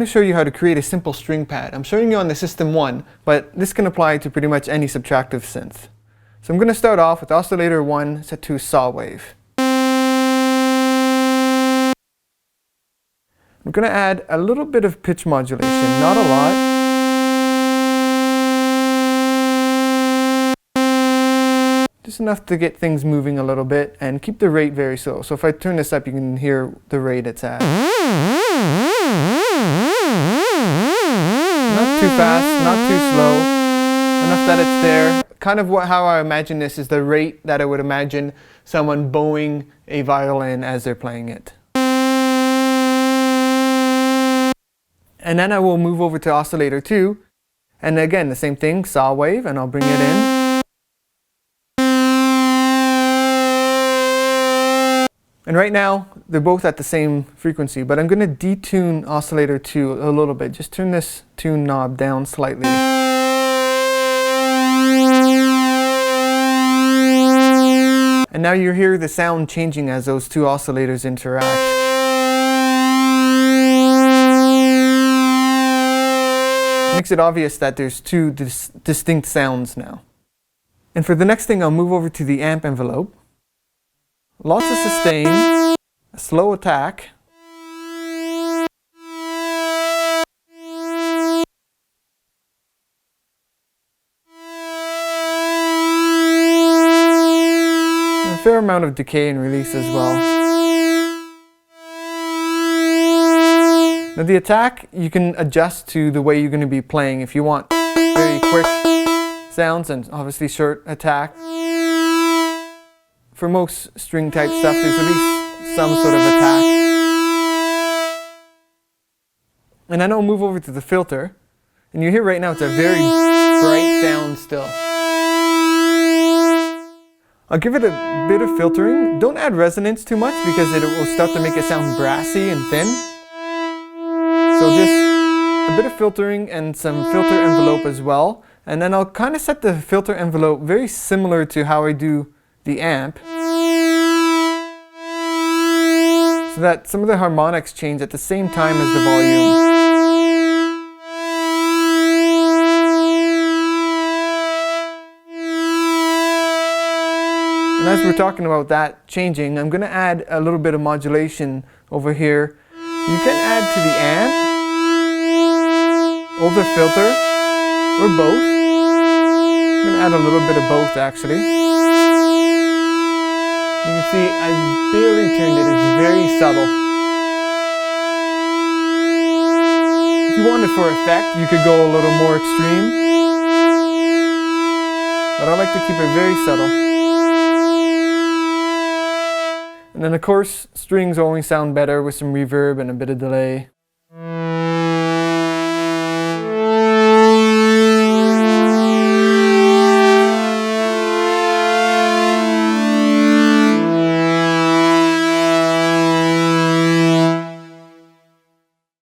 to show you how to create a simple string pad. I'm showing you on the System 1, but this can apply to pretty much any subtractive synth. So I'm going to start off with oscillator 1 set to saw wave. I'm going to add a little bit of pitch modulation, not a lot. Just enough to get things moving a little bit, and keep the rate very slow. So if I turn this up, you can hear the rate it's at. Not too fast, not too slow. Enough that it's there. Kind of how I imagine this is the rate that I would imagine someone bowing a violin as they're playing it. And then I will move over to oscillator 2. And again, the same thing, saw wave, and I'll bring it in. And right now, they're both at the same frequency, but I'm going to detune oscillator 2 a little bit. Just turn this tune knob down slightly. And now you hear the sound changing as those two oscillators interact. It makes it obvious that there's two distinct sounds now. And for the next thing, I'll move over to the amp envelope. Lots of sustain, a slow attack, and a fair amount of decay and release as well. Now the attack you can adjust to the way you're going to be playing. If you want very quick sounds and obviously short attack. For most string type stuff, there's at least some sort of attack. And then I'll move over to the filter. And you hear right now it's a very bright sound still. I'll give it a bit of filtering. Don't add resonance too much because it will start to make it sound brassy and thin. So just a bit of filtering and some filter envelope as well. And then I'll kind of set the filter envelope very similar to how I do the amp, so that some of the harmonics change at the same time as the volume. And as we're talking about that changing, I'm going to add a little bit of modulation over here. You can add to the amp, or the filter, or both. I'm going to add a little bit of both actually. You can see I barely turned it, it's very subtle. If you wanted for effect, you could go a little more extreme. But I like to keep it very subtle. And then of course, strings always sound better with some reverb and a bit of delay.